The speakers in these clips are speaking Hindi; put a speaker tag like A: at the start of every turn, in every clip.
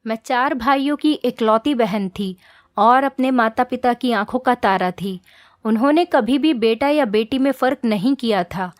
A: मैं 4 भाइयों की इकलौती बहन थी और अपने माता पिता की आंखों का तारा थी। उन्होंने कभी भी बेटा या बेटी में फ़र्क नहीं किया था।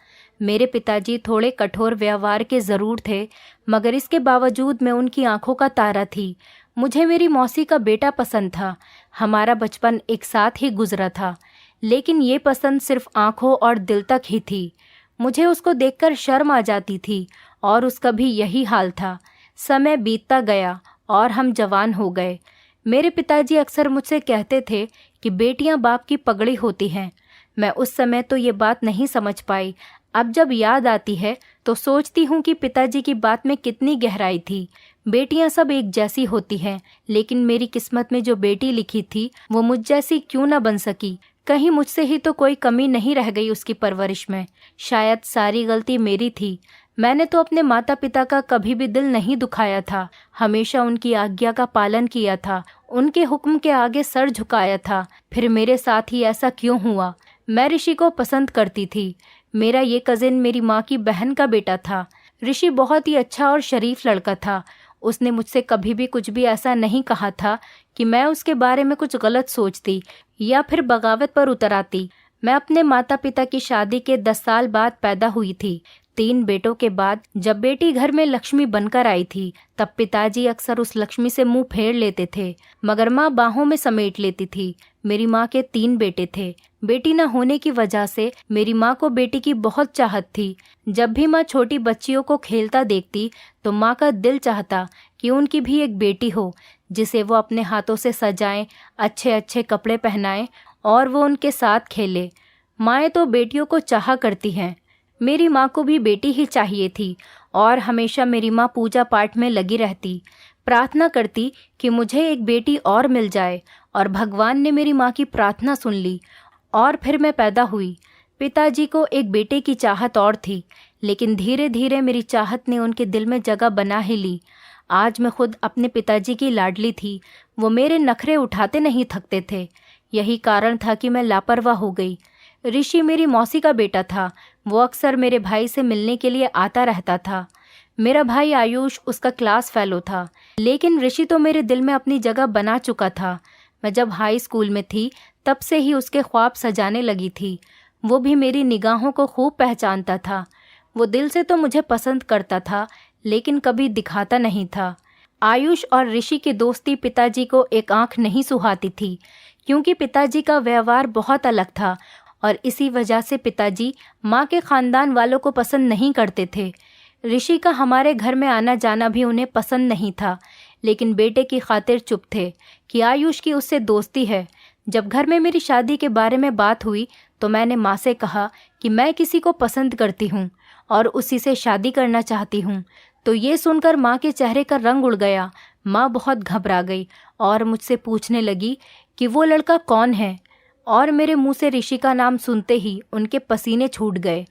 A: मेरे पिताजी थोड़े कठोर व्यवहार के ज़रूर थे, मगर इसके बावजूद मैं उनकी आंखों का तारा थी। मुझे मेरी मौसी का बेटा पसंद था। हमारा बचपन एक साथ ही गुजरा था, लेकिन ये पसंद सिर्फ आंखों और दिल तक ही थी। मुझे उसको देखकर शर्म आ जाती थी और उसका भी यही हाल था। समय बीतता गया और हम जवान हो गए। मेरे पिताजी अक्सर मुझसे कहते थे कि बेटियां बाप की पगड़ी होती हैं। मैं उस समय तो ये बात नहीं समझ पाई। अब जब याद आती है तो सोचती हूँ कि पिताजी की बात में कितनी गहराई थी। बेटियां सब एक जैसी होती हैं, लेकिन मेरी किस्मत में जो बेटी लिखी थी वो मुझ जैसी क्यों न बन सकी। कहीं मुझसे ही तो कोई कमी नहीं रह गई उसकी परवरिश में। शायद सारी गलती मेरी थी। मैंने तो अपने माता पिता का कभी भी दिल नहीं दुखाया था। हमेशा उनकी आज्ञा का पालन किया था, उनके हुक्म के आगे सर झुकाया था। फिर मेरे साथ ही ऐसा क्यों हुआ? मैं ऋषि को पसंद करती थी। मेरा ये कजिन मेरी माँ की बहन का बेटा था। ऋषि बहुत ही अच्छा और शरीफ लड़का था। उसने मुझसे कभी भी कुछ भी ऐसा नहीं कहा था कि मैं उसके बारे में कुछ गलत सोचती या फिर बगावत पर उतर आती। मैं अपने माता पिता की शादी के 10 साल बाद पैदा हुई थी। 3 बेटों के बाद जब बेटी घर में लक्ष्मी बनकर आई थी, तब पिताजी अक्सर उस लक्ष्मी से मुंह फेर लेते थे, मगर माँ बाहों में समेट लेती थी। मेरी माँ के 3 बेटे थे। बेटी न होने की वजह से मेरी माँ को बेटी की बहुत चाहत थी। जब भी माँ छोटी बच्चियों को खेलता देखती तो माँ का दिल चाहता कि उनकी भी एक बेटी हो, जिसे वो अपने हाथों से सजाएं, अच्छे अच्छे कपड़े पहनाएं और वो उनके साथ खेले। माएँ तो बेटियों को चाहा करती हैं। मेरी माँ को भी बेटी ही चाहिए थी और हमेशा मेरी माँ पूजा पाठ में लगी रहती, प्रार्थना करती कि मुझे एक बेटी और मिल जाए। और भगवान ने मेरी माँ की प्रार्थना सुन ली और फिर मैं पैदा हुई। पिताजी को एक बेटे की चाहत और थी, लेकिन धीरे धीरे मेरी चाहत ने उनके दिल में जगह बना ही ली। आज मैं खुद अपने पिताजी की लाडली थी। वो मेरे नखरे उठाते नहीं थकते थे। यही कारण था कि मैं लापरवाह हो गई। ऋषि मेरी मौसी का बेटा था। वो अक्सर मेरे भाई से मिलने के लिए आता रहता था। मेरा भाई आयुष उसका क्लास फेलो था, लेकिन ऋषि तो मेरे दिल में अपनी जगह बना चुका था। मैं जब हाई स्कूल में थी तब से ही उसके ख्वाब सजाने लगी थी। वो भी मेरी निगाहों को खूब पहचानता था। वो दिल से तो मुझे पसंद करता था, लेकिन कभी दिखाता नहीं था। आयुष और ऋषि की दोस्ती पिताजी को एक आंख नहीं सुहाती थी, क्योंकि पिताजी का व्यवहार बहुत अलग था और इसी वजह से पिताजी माँ के खानदान वालों को पसंद नहीं करते थे। ऋषि का हमारे घर में आना जाना भी उन्हें पसंद नहीं था, लेकिन बेटे की खातिर चुप थे कि आयुष की उससे दोस्ती है। जब घर में मेरी शादी के बारे में बात हुई तो मैंने माँ से कहा कि मैं किसी को पसंद करती हूँ और उसी से शादी करना चाहती हूँ। तो ये सुनकर माँ के चेहरे का रंग उड़ गया। माँ बहुत घबरा गई और मुझसे पूछने लगी कि वो लड़का कौन है, और मेरे मुंह से ऋषि का नाम सुनते ही उनके पसीने छूट गए।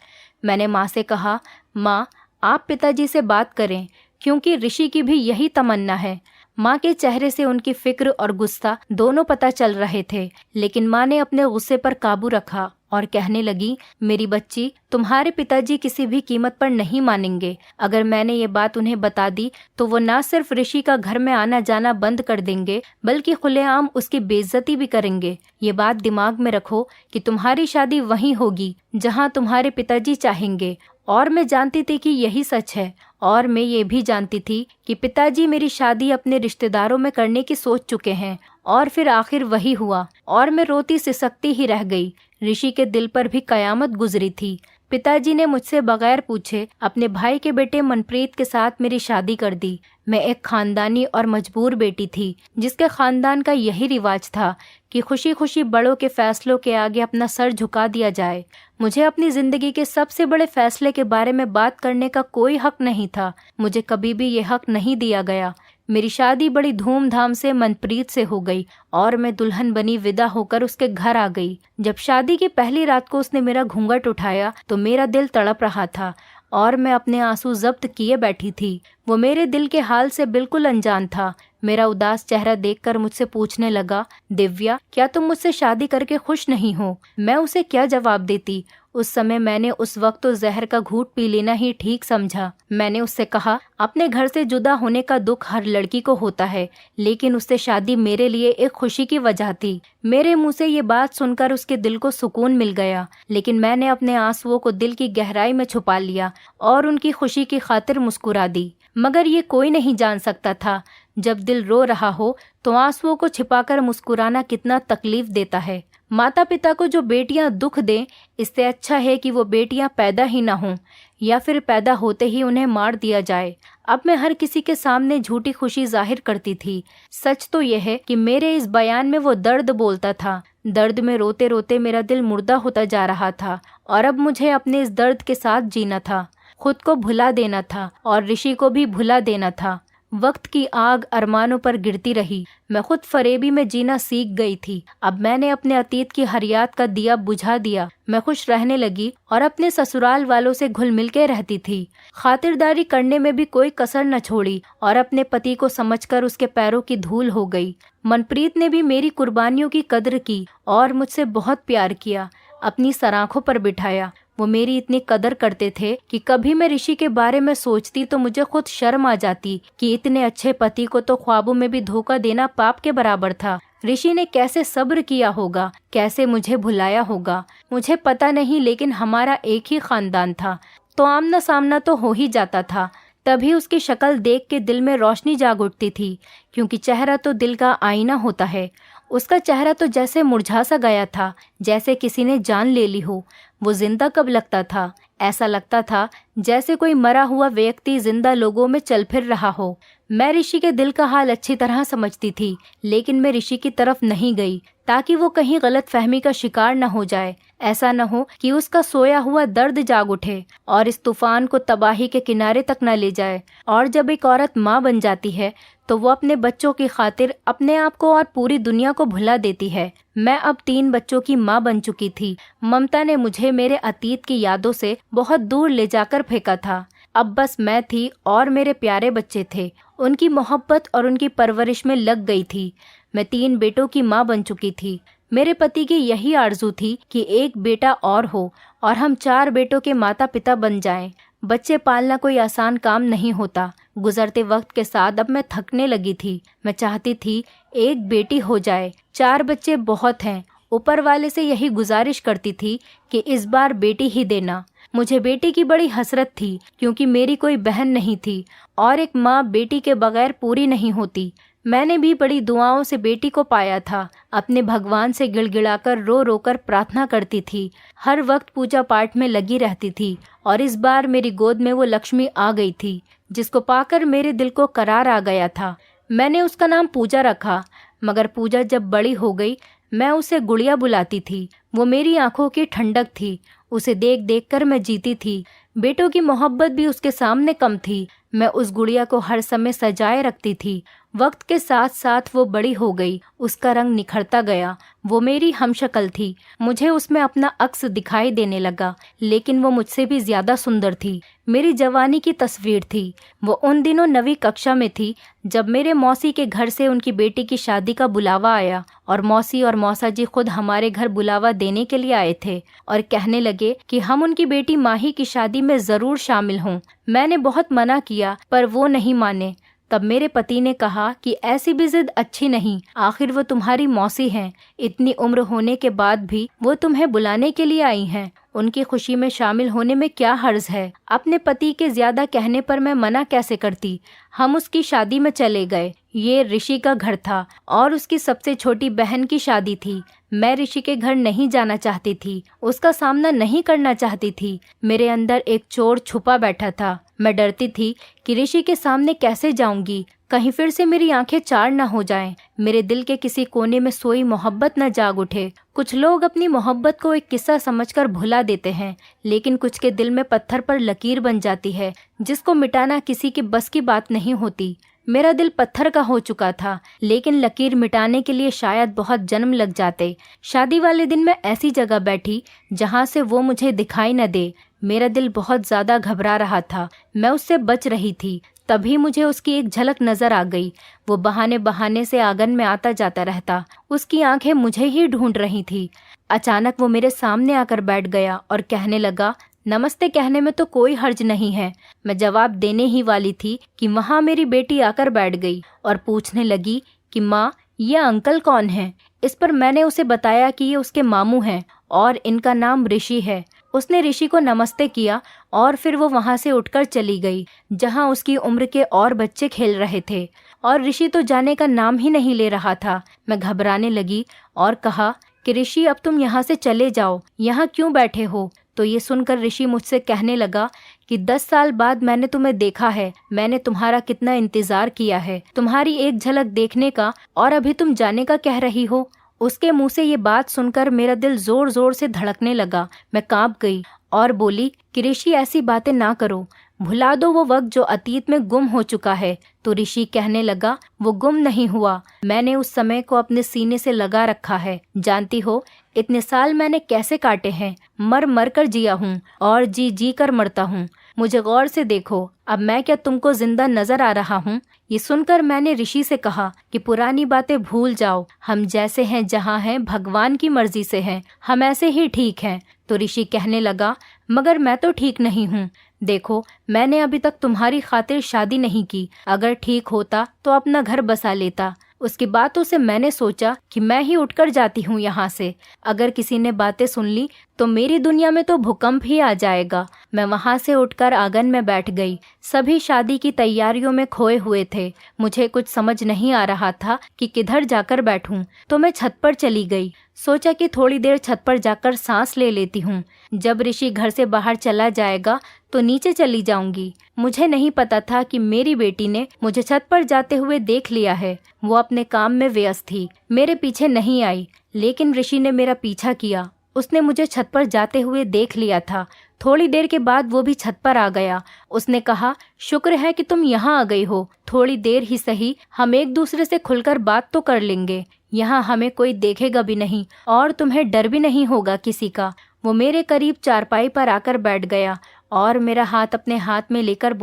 A: मैंने माँ से कहा, माँ आप पिताजी से बात करें, क्योंकि ऋषि की भी यही तमन्ना है। माँ के चेहरे से उनकी फिक्र और गुस्सा दोनों पता चल रहे थे, लेकिन माँ ने अपने गुस्से पर काबू रखा और कहने लगी, मेरी बच्ची, तुम्हारे पिताजी किसी भी कीमत पर नहीं मानेंगे। अगर मैंने ये बात उन्हें बता दी तो वो ना सिर्फ ऋषि का घर में आना जाना बंद कर देंगे, बल्कि खुलेआम उसकी बेइज्जती भी करेंगे। ये बात दिमाग में रखो कि तुम्हारी शादी वहीं होगी जहाँ तुम्हारे पिताजी चाहेंगे। और मैं जानती थी कि यही सच है, और मैं ये भी जानती थी कि पिताजी मेरी शादी अपने रिश्तेदारों में करने की सोच चुके हैं। और फिर आखिर वही हुआ और मैं रोती सिसकती ही रह गई। ऋषि के दिल पर भी कयामत गुजरी थी। पिताजी ने मुझसे बगैर पूछे अपने भाई के बेटे मनप्रीत के साथ मेरी शादी कर दी। मैं एक खानदानी और मजबूर बेटी थी, जिसके खानदान का यही रिवाज था कि खुशी खुशी बड़ों के फैसलों के आगे अपना सर झुका दिया जाए। मुझे अपनी जिंदगी के सबसे बड़े फैसले के बारे में बात करने का कोई हक नहीं था। मुझे कभी भी ये हक नहीं दिया गया। मेरी शादी बड़ी धूमधाम से मनप्रीत से हो गई और मैं दुल्हन बनी विदा होकर उसके घर आ गई। जब शादी की पहली रात को उसने मेरा घूंघट उठाया तो मेरा दिल तड़प रहा था और मैं अपने आंसू जब्त किए बैठी थी। वो मेरे दिल के हाल से बिल्कुल अनजान था। मेरा उदास चेहरा देखकर मुझसे पूछने लगा, दिव्या, क्या तुम मुझसे शादी करके खुश नहीं हो? मैं उसे क्या जवाब देती? उस समय मैंने उस वक्त तो जहर का घूंट पी लेना ही ठीक समझा। मैंने उससे कहा, अपने घर से जुदा होने का दुख हर लड़की को होता है, लेकिन उससे शादी मेरे लिए एक खुशी की वजह थी। मेरे मुंह से ये बात सुनकर उसके दिल को सुकून मिल गया, लेकिन मैंने अपने आंसुओं को दिल की गहराई में छुपा लिया और उनकी खुशी की खातिर मुस्कुरा दी। मगर ये कोई नहीं जान सकता था, जब दिल रो रहा हो तो आंसुओं को छिपाकर मुस्कुराना कितना तकलीफ देता है। माता पिता को जो बेटियां दुख दें, इससे अच्छा है कि वो बेटियां पैदा ही ना हों, या फिर पैदा होते ही उन्हें मार दिया जाए। अब मैं हर किसी के सामने झूठी खुशी जाहिर करती थी। सच तो यह है कि मेरे इस बयान में वो दर्द बोलता था। दर्द में रोते रोते मेरा दिल मुर्दा होता जा रहा था और अब मुझे अपने इस दर्द के साथ जीना था, खुद को भुला देना था और ऋषि को भी भुला देना था। वक्त की आग अरमानों पर गिरती रही। मैं खुद फरेबी में जीना सीख गई थी। अब मैंने अपने अतीत की हर याद का दिया बुझा दिया। मैं खुश रहने लगी और अपने ससुराल वालों से घुल मिल के रहती थी। खातिरदारी करने में भी कोई कसर न छोड़ी और अपने पति को समझकर उसके पैरों की धूल हो गई। मनप्रीत ने भी मेरी कुर्बानियों की कद्र की और मुझसे बहुत प्यार किया, अपनी सराखों पर बिठाया। वो मेरी इतनी कदर करते थे कि कभी मैं ऋषि के बारे में सोचती तो मुझे खुद शर्म आ जाती कि इतने अच्छे पति को तो ख्वाबों में भी धोखा देना पाप के बराबर था। ऋषि ने कैसे सब्र किया होगा, कैसे मुझे भुलाया होगा, मुझे पता नहीं, लेकिन हमारा एक ही खानदान था तो आमना सामना तो हो ही जाता था। तभी उसकी शक्ल देख के दिल में रोशनी जाग उठती थी, क्योंकि चेहरा तो दिल का आईना होता है। उसका चेहरा तो जैसे मुरझा सा गया था, जैसे किसी ने जान ले ली हो। वो जिंदा कब लगता था? ऐसा लगता था जैसे कोई मरा हुआ व्यक्ति जिंदा लोगों में चल फिर रहा हो। मैं ऋषि के दिल का हाल अच्छी तरह समझती थी, लेकिन मैं ऋषि की तरफ नहीं गई ताकि वो कहीं गलत फहमी का शिकार न हो जाए। ऐसा न हो कि उसका सोया हुआ दर्द जाग उठे और इस तूफान को तबाही के किनारे तक न ले जाए। और जब एक औरत माँ बन जाती है तो वो अपने बच्चों की खातिर अपने आप को और पूरी दुनिया को भुला देती है। मैं अब 3 बच्चों की माँ बन चुकी थी। ममता ने मुझे मेरे अतीत की यादों से बहुत दूर ले जाकर फेंका था। अब बस मैं थी और मेरे प्यारे बच्चे थे। उनकी मोहब्बत और उनकी परवरिश में लग गई थी। मैं 3 बेटों की माँ बन चुकी थी। मेरे पति की यही आरजू थी कि एक बेटा और हो और हम 4 बेटों के माता पिता बन जाएं। बच्चे पालना कोई आसान काम नहीं होता। गुजरते वक्त के साथ अब मैं थकने लगी थी। मैं चाहती थी एक बेटी हो जाए। 4 बच्चे बहुत हैं। ऊपर वाले से यही गुजारिश करती थी कि इस बार बेटी ही देना। मुझे बेटी की बड़ी हसरत थी, क्योंकि मेरी कोई बहन नहीं थी और एक माँ बेटी के बगैर पूरी नहीं होती। मैंने भी बड़ी दुआओं से बेटी को पाया था। अपने भगवान से गिड़गिड़ाकर रो रो कर प्रार्थना करती थी। हर वक्त पूजा पाठ में लगी रहती थी और इस बार मेरी गोद में वो लक्ष्मी आ गई थी, जिसको पाकर मेरे दिल को करार आ गया था। मैंने उसका नाम पूजा रखा, मगर पूजा जब बड़ी हो गई मैं उसे गुड़िया बुलाती थी। वो मेरी आंखों की ठंडक थी। उसे देख देख कर मैं जीती थी। बेटों की मोहब्बत भी उसके सामने कम थी। मैं उस गुड़िया को हर समय सजाए रखती थी। वक्त के साथ साथ वो बड़ी हो गई, उसका रंग निखरता गया। वो मेरी हमशक्ल थी। मुझे उसमें अपना अक्स दिखाई देने लगा, लेकिन वो मुझसे भी ज्यादा सुंदर थी। मेरी जवानी की तस्वीर थी। वो उन दिनों 9वीं कक्षा में थी जब मेरे मौसी के घर से उनकी बेटी की शादी का बुलावा आया और मौसी और मौसा जी खुद हमारे घर बुलावा देने के लिए आए थे और कहने लगे कि हम उनकी बेटी माही की शादी में जरूर शामिल हों। मैंने बहुत मना किया पर वो नहीं माने। तब मेरे पति ने कहा कि ऐसी भी जिद अच्छी नहीं, आखिर वो तुम्हारी मौसी हैं। इतनी उम्र होने के बाद भी वो तुम्हें बुलाने के लिए आई हैं। उनकी खुशी में शामिल होने में क्या हर्ज है। अपने पति के ज्यादा कहने पर मैं मना कैसे करती। हम उसकी शादी में चले गए। ये ऋषि का घर था और उसकी सबसे छोटी बहन की शादी थी। मैं ऋषि के घर नहीं जाना चाहती थी, उसका सामना नहीं करना चाहती थी। मेरे अंदर एक चोर छुपा बैठा था। मैं डरती थी कि ऋषि के सामने कैसे जाऊंगी, कहीं फिर से मेरी आंखें चार न हो जाएं, मेरे दिल के किसी कोने में सोई मोहब्बत न जाग उठे। कुछ लोग अपनी मोहब्बत को एक किस्सा समझकर भुला देते हैं, लेकिन कुछ के दिल में पत्थर पर लकीर बन जाती है, जिसको मिटाना किसी के बस की बात नहीं होती। मेरा दिल पत्थर का हो चुका था, लेकिन लकीर मिटाने के लिए शायद बहुत जन्म लग जाते। शादी वाले दिन मैं ऐसी जगह बैठी जहां से वो मुझे दिखाई न दे। मेरा दिल बहुत ज्यादा घबरा रहा था। मैं उससे बच रही थी तभी मुझे उसकी एक झलक नजर आ गई। वो बहाने बहाने से आंगन में आता जाता रहता। उसकी आंखें मुझे ही ढूंढ रही थी। अचानक वो मेरे सामने आकर बैठ गया और कहने लगा, नमस्ते कहने में तो कोई हर्ज नहीं है। मैं जवाब देने ही वाली थी कि वहां मेरी बेटी आकर बैठ गई और पूछने लगी कि माँ, ये अंकल कौन है। इस पर मैंने उसे बताया कि ये उसके मामू हैं और इनका नाम ऋषि है। उसने ऋषि को नमस्ते किया और फिर वो वहां से उठकर चली गई जहां उसकी उम्र के और बच्चे खेल रहे थे, और ऋषि तो जाने का नाम ही नहीं ले रहा था। मैं घबराने लगी और कहा कि ऋषि, अब तुम यहाँ से चले जाओ, यहाँ क्यों बैठे हो। तो ये सुनकर ऋषि मुझसे कहने लगा कि 10 साल बाद मैंने तुम्हें देखा है, मैंने तुम्हारा कितना इंतजार किया है, तुम्हारी एक झलक देखने का, और अभी तुम जाने का कह रही हो। उसके मुंह से ये बात सुनकर मेरा दिल जोर जोर से धड़कने लगा। मैं कांप गई और बोली कि ऋषि, ऐसी बातें ना करो, भुला दो वो वक्त जो अतीत में गुम हो चुका है। तो ऋषि कहने लगा, वो गुम नहीं हुआ, मैंने उस समय को अपने सीने से लगा रखा है। जानती हो, इतने साल मैंने कैसे काटे हैं, मर मर कर जिया हूँ और जी जी कर मरता हूँ। मुझे गौर से देखो, अब मैं क्या तुमको जिंदा नजर आ रहा हूँ। ये सुनकर मैंने ऋषि से कहा कि पुरानी बातें भूल जाओ, हम जैसे हैं जहाँ हैं भगवान की मर्जी से हैं, हम ऐसे ही ठीक हैं। तो ऋषि कहने लगा, मगर मैं तो ठीक नहीं हूँ। देखो, मैंने अभी तक तुम्हारी खातिर शादी नहीं की, अगर ठीक होता तो अपना घर बसा लेता। उसकी बातों से मैंने सोचा कि मैं ही उठकर जाती हूँ यहाँ से। अगर किसी ने बातें सुन ली तो मेरी दुनिया में तो भूकंप ही आ जाएगा। मैं वहाँ से उठकर आंगन में बैठ गई। सभी शादी की तैयारियों में खोए हुए थे। मुझे कुछ समझ नहीं आ रहा था कि किधर जाकर बैठूं, तो मैं छत पर चली गई। सोचा कि थोड़ी देर छत पर जाकर सांस ले लेती हूँ। जब ऋषि घर से बाहर चला जाएगा तो नीचे चली जाऊंगी। मुझे नहीं पता था कि मेरी बेटी ने मुझे छत पर जाते हुए देख लिया है। वो अपने काम में व्यस्त थी, मेरे पीछे नहीं आई, लेकिन ऋषि ने मेरा पीछा किया। उसने मुझे छत पर जाते हुए देख लिया था। थोड़ी देर के बाद वो भी छत पर आ गया। उसने कहा, शुक्र है कि तुम यहाँ आ गई हो, थोड़ी देर ही सही, हम एक दूसरे से खुलकर बात तो कर लेंगे। यहाँ हमें कोई देखेगा भी नहीं और तुम्हें डर भी नहीं होगा किसी का। वो मेरे करीब चारपाई पर आकर बैठ गया और मेरा हाथ अपने हाथ में लेकर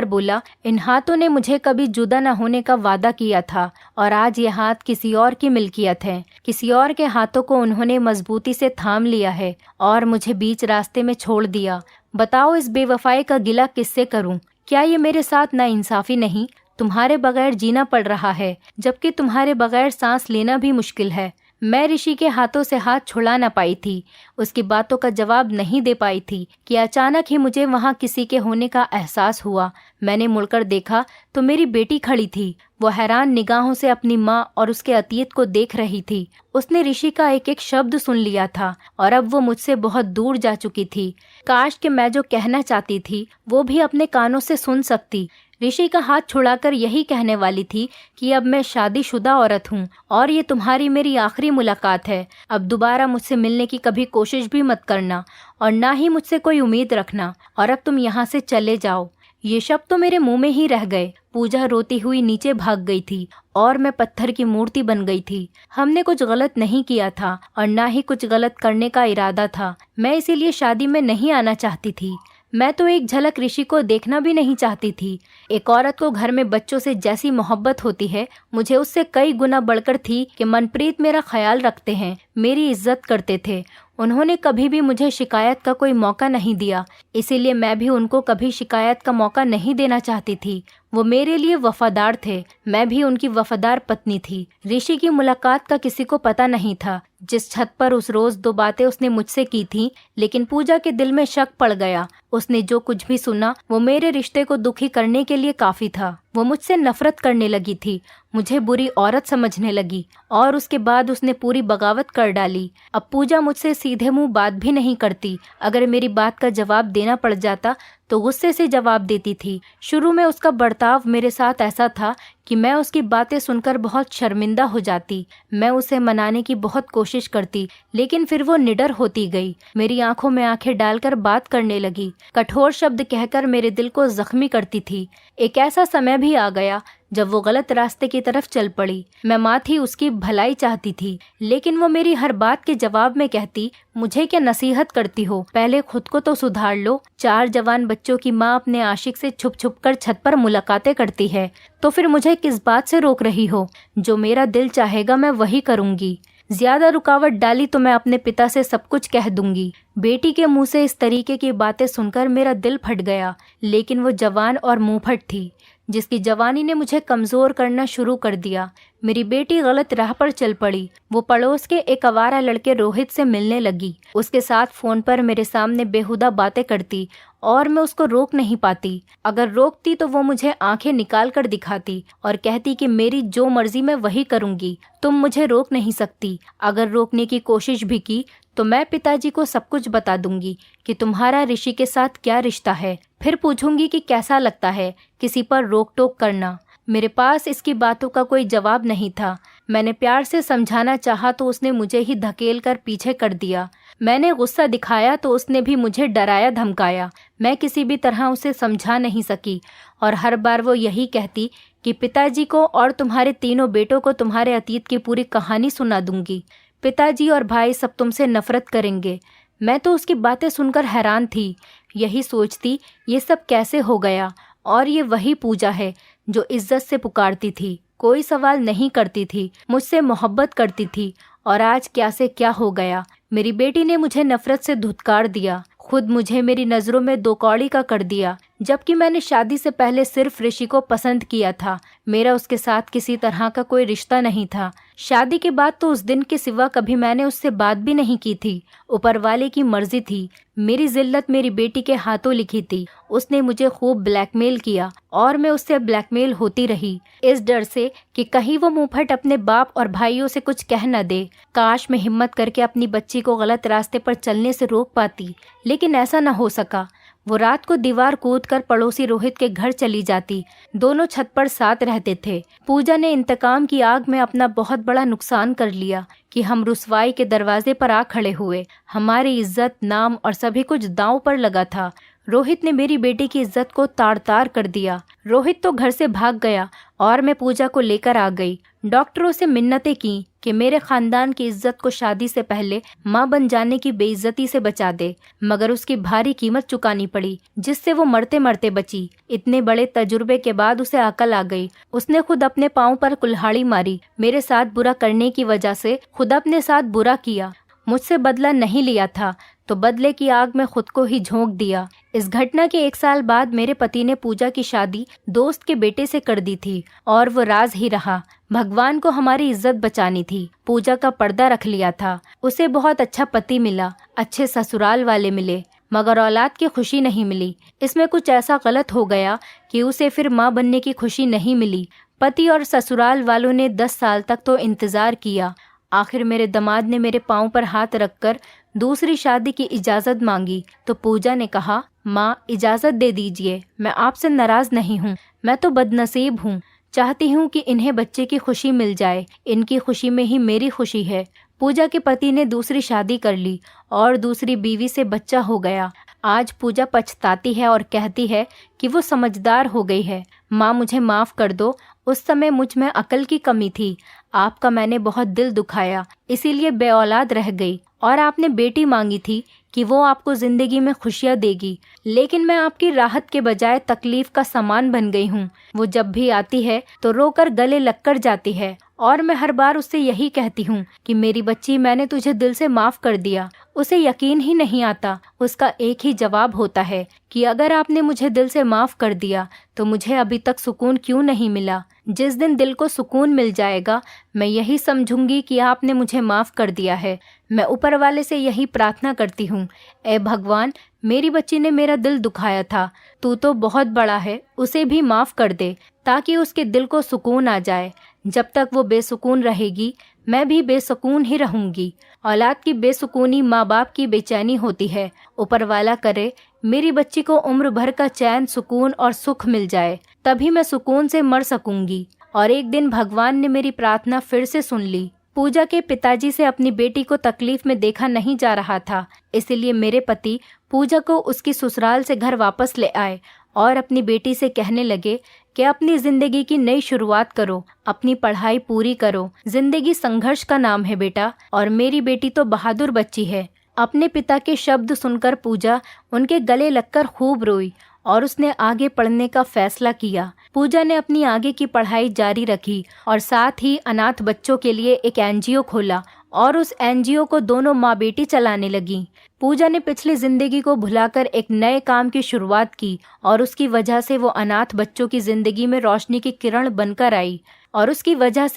A: बोला, इन हाथों ने मुझे कभी जुदा न होने का वादा किया था और आज ये हाथ किसी और की मिल्कियत है। किसी और के हाथों को उन्होंने मजबूती से थाम लिया है और मुझे बीच रास्ते में छोड़ दिया। बताओ, इस बेवफाई का गिला किससे करूं? क्या ये मेरे साथ नाइंसाफी नहीं? तुम्हारे बगैर जीना पड़ रहा है, जबकि तुम्हारे बगैर सांस लेना भी मुश्किल है। मैं ऋषि के हाथों से हाथ छुड़ा न पाई थी, उसकी बातों का जवाब नहीं दे पाई थी कि अचानक ही मुझे वहाँ किसी के होने का एहसास हुआ। मैंने मुड़कर देखा तो मेरी बेटी खड़ी थी। वो हैरान निगाहों से अपनी माँ और उसके अतीत को देख रही थी। उसने ऋषि का एक एक शब्द सुन लिया था और अब वो मुझसे बहुत दूर जा चुकी थी। काश कि मैं जो कहना चाहती थी वो भी अपने कानों से सुन सकती। ऋषि का हाथ छुड़ाकर यही कहने वाली थी कि अब मैं शादीशुदा औरत हूँ और ये तुम्हारी मेरी आखिरी मुलाकात है। अब दोबारा मुझसे मिलने की कभी कोशिश भी मत करना और ना ही मुझसे कोई उम्मीद रखना, और अब तुम यहाँ से चले जाओ। ये शब्द तो मेरे मुंह में ही रह गए। पूजा रोती हुई नीचे भाग गई थी और मैं पत्थर की मूर्ति बन गई थी। हमने कुछ गलत नहीं किया था और ना ही कुछ गलत करने का इरादा था। मैं इसीलिए शादी में नहीं आना चाहती थी। मैं तो एक झलक ऋषि को देखना भी नहीं चाहती थी। एक औरत को घर में बच्चों से जैसी मोहब्बत होती है, मुझे उससे कई गुना बढ़कर थी कि मनप्रीत मेरा ख्याल रखते हैं, मेरी इज्जत करते थे। उन्होंने कभी भी मुझे शिकायत का कोई मौका नहीं दिया, इसीलिए मैं भी उनको कभी शिकायत का मौका नहीं देना चाहती थी। वो मेरे लिए वफादार थे, मैं भी उनकी वफादार पत्नी थी। ऋषि की मुलाकात का किसी को पता नहीं था। जिस छत पर उस रोज 2 बातें उसने मुझसे की थी, लेकिन पूजा के दिल में शक पड़ गया। उसने जो कुछ भी सुना वो मेरे रिश्ते को दुखी करने के लिए काफी था। वो मुझसे नफरत करने लगी थी, मुझे बुरी औरत समझने लगी और उसके बाद उसने पूरी बगावत कर डाली। अब पूजा मुझसे सीधे मुंह बात भी नहीं करती। अगर मेरी बात का जवाब देना पड़ जाता तो गुस्से से जवाब देती थी। शुरू में उसका बर्ताव मेरे साथ ऐसा था कि मैं उसकी बातें सुनकर बहुत शर्मिंदा हो जाती। मैं उसे मनाने की बहुत कोशिश करती, लेकिन फिर वो निडर होती गई। मेरी आंखों में आंखें डालकर बात करने लगी, कठोर शब्द कहकर मेरे दिल को जख्मी करती थी। एक ऐसा समय भी आ गया जब वो गलत रास्ते की तरफ चल पड़ी। मैं माँ थी, उसकी भलाई चाहती थी, लेकिन वो मेरी हर बात के जवाब में कहती, मुझे क्या नसीहत करती हो, पहले खुद को तो सुधार लो। 4 जवान बच्चों की माँ अपने आशिक से छुप छुप कर छत पर मुलाकातें करती है, तो फिर मुझे किस बात से रोक रही हो? जो मेरा दिल चाहेगा मैं वही करूँगी। ज्यादा रुकावट डाली तो मैं अपने पिता से सब कुछ कह दूंगी। बेटी के मुंह से इस तरीके की बातें सुनकर मेरा दिल फट गया, लेकिन वो जवान और मुंहफट थी, जिसकी जवानी ने मुझे कमजोर करना शुरू कर दिया। मेरी बेटी गलत राह पर चल पड़ी। वो पड़ोस के एक आवारा लड़के रोहित से मिलने लगी। उसके साथ फोन पर मेरे सामने बेहुदा बातें करती और मैं उसको रोक नहीं पाती। अगर रोकती तो वो मुझे आंखें निकाल कर दिखाती और कहती कि मेरी जो मर्जी मैं वही करूंगी, तुम मुझे रोक नहीं सकती। अगर रोकने की कोशिश भी की तो मैं पिताजी को सब कुछ बता दूंगी कि तुम्हारा ऋषि के साथ क्या रिश्ता है। फिर पूछूंगी कि कैसा लगता है किसी पर रोक टोक करना। मेरे पास इसकी बातों का कोई जवाब नहीं था। मैंने प्यार से समझाना चाहा तो उसने मुझे ही धकेल कर पीछे कर दिया। मैंने गुस्सा दिखाया तो उसने भी मुझे डराया धमकाया। मैं किसी भी तरह उसे समझा नहीं सकी और हर बार वो यही कहती कि पिताजी को और तुम्हारे तीनों बेटों को तुम्हारे अतीत की पूरी कहानी सुना दूंगी। पिताजी और भाई सब तुमसे नफरत करेंगे। मैं तो उसकी बातें सुनकर हैरान थी। यही सोचती ये सब कैसे हो गया, और ये वही पूजा है जो इज्जत से पुकारती थी, कोई सवाल नहीं करती थी, मुझसे मोहब्बत करती थी, और आज क्या से क्या हो गया। मेरी बेटी ने मुझे नफरत से धुतकार दिया, खुद मुझे मेरी नज़रों में दो कौड़ी का कर दिया, जबकि मैंने शादी से पहले सिर्फ ऋषि को पसंद किया था। मेरा उसके साथ किसी तरह का कोई रिश्ता नहीं था। शादी के बाद तो उस दिन के सिवा कभी मैंने उससे बात भी नहीं की थी। ऊपर वाले की मर्जी थी। मेरी जिल्लत मेरी बेटी के हाथों लिखी थी। उसने मुझे खूब ब्लैकमेल किया और मैं उससे ब्लैकमेल होती रही, इस डर से कि कहीं वो मुंहफट अपने बाप और भाइयों से कुछ कह न दे। काश मैं हिम्मत करके अपनी बच्ची को गलत रास्ते पर चलने से रोक पाती, लेकिन ऐसा न हो सका। वो रात को दीवार कूदकर पड़ोसी रोहित के घर चली जाती। दोनों छत पर साथ रहते थे। पूजा ने इंतकाम की आग में अपना बहुत बड़ा नुकसान कर लिया कि हम रुसवाई के दरवाजे पर आ खड़े हुए। हमारी इज्जत, नाम और सभी कुछ दांव पर लगा था। रोहित ने मेरी बेटी की इज्जत को ताड़ ताड़ कर दिया। रोहित तो घर से भाग गया और मैं पूजा को लेकर आ गई। डॉक्टरों से मिन्नतें की कि मेरे खानदान की इज्जत को शादी से पहले मां बन जाने की बेइज्जती से बचा दे, मगर उसकी भारी कीमत चुकानी पड़ी, जिससे वो मरते मरते बची। इतने बड़े तजुर्बे के बाद उसे अकल आ गई। उसने खुद अपने पांव पर कुल्हाड़ी मारी। मेरे साथ बुरा करने की वजह से खुद अपने साथ बुरा किया। मुझसे बदला नहीं लिया था तो बदले की आग में खुद को ही झोंक दिया। इस घटना के 1 साल बाद मेरे पति ने पूजा की शादी दोस्त के बेटे से कर दी थी, और वो राज ही रहा। भगवान को हमारी इज्जत बचानी थी। पूजा का पर्दा रख लिया था। उसे बहुत अच्छा पति मिला, अच्छे ससुराल वाले मिले, मगर औलाद की खुशी नहीं मिली। इसमें कुछ ऐसा गलत हो गया कि उसे फिर माँ बनने की खुशी नहीं मिली। पति और ससुराल वालों ने 10 साल तक तो इंतजार किया। आखिर मेरे दामाद ने मेरे पांव पर हाथ रखकर दूसरी शादी की इजाज़त मांगी तो पूजा ने कहा, माँ इजाज़त दे दीजिए, मैं आपसे नाराज़ नहीं हूँ, मैं तो बदनसीब हूँ। चाहती हूँ कि इन्हें बच्चे की खुशी मिल जाए। इनकी खुशी में ही मेरी खुशी है। पूजा के पति ने दूसरी शादी कर ली और दूसरी बीवी से बच्चा हो गया। आज पूजा पछताती है और कहती है कि वो समझदार हो गई है। माँ मुझे माफ़ कर दो, उस समय मुझ में अकल की कमी थी। आपका मैंने बहुत दिल दुखाया, इसीलिए बेऔलाद रह गई। और आपने बेटी मांगी थी कि वो आपको जिंदगी में खुशियाँ देगी, लेकिन मैं आपकी राहत के बजाय तकलीफ का सामान बन गई हूँ। वो जब भी आती है तो रोकर गले लग कर जाती है और मैं हर बार उससे यही कहती हूँ कि मेरी बच्ची, मैंने तुझे दिल से माफ़ कर दिया। उसे यकीन ही नहीं आता। उसका एक ही जवाब होता है कि अगर आपने मुझे दिल से माफ़ कर दिया तो मुझे अभी तक सुकून क्यों नहीं मिला। जिस दिन दिल को सुकून मिल जाएगा मैं यही समझूंगी कि आपने मुझे माफ़ कर दिया है। मैं ऊपर वाले से यही प्रार्थना करती हूँ, ए भगवान, मेरी बच्ची ने मेरा दिल दुखाया था, तू तो बहुत बड़ा है, उसे भी माफ़ कर दे ताकि उसके दिल को सुकून आ जाए। जब तक वो बेसुकून रहेगी मैं भी बेसुकून ही रहूंगी। औलाद की बेसुकूनी माँ बाप की बेचैनी होती है। ऊपर वाला करे मेरी बच्ची को उम्र भर का चैन, सुकून और सुख मिल जाए, तभी मैं सुकून से मर सकूंगी। और एक दिन भगवान ने मेरी प्रार्थना फिर से सुन ली। पूजा के पिताजी से अपनी बेटी को तकलीफ में देखा नहीं जा रहा था, इसलिए मेरे पति पूजा को उसकी ससुराल से घर वापस ले आए और अपनी बेटी से कहने लगे कि अपनी जिंदगी की नई शुरुआत करो, अपनी पढ़ाई पूरी करो। जिंदगी संघर्ष का नाम है बेटा, और मेरी बेटी तो बहादुर बच्ची है। अपने पिता के शब्द सुनकर पूजा उनके गले लगकर खूब रोई और उसने आगे पढ़ने का फैसला किया। पूजा ने अपनी आगे की पढ़ाई जारी रखी और साथ ही अनाथ बच्चों के लिए एक एनजीओ खोला और उस एनजीओ को दोनों माँ बेटी चलाने लगी। पूजा ने पिछली जिंदगी को भुलाकर एक नए काम की शुरुआत की और उसकी वजह से वो अनाथ बच्चों की जिंदगी में रोशनी की किरण बनकर आई और उसकी वजह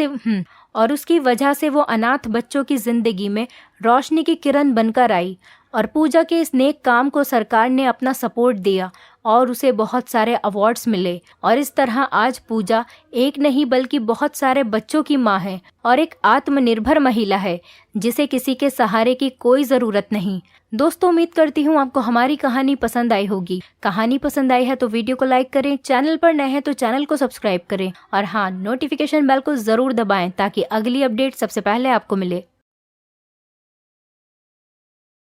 A: से वो अनाथ बच्चों की जिंदगी में रोशनी की किरण बनकर आई। और पूजा के इस नेक काम को सरकार ने अपना सपोर्ट दिया और उसे बहुत सारे अवार्ड्स मिले। और इस तरह आज पूजा एक नहीं बल्कि बहुत सारे बच्चों की माँ है और एक आत्मनिर्भर महिला है जिसे किसी के सहारे की कोई ज़रूरत नहीं। दोस्तों, उम्मीद करती हूँ आपको हमारी कहानी पसंद आई होगी। कहानी पसंद आई है तो वीडियो को लाइक करें, चैनल पर नए हैं तो चैनल को सब्सक्राइब करें और हाँ, नोटिफिकेशन बेल को ज़रूर दबाएं ताकि अगली अपडेट सबसे पहले आपको मिले।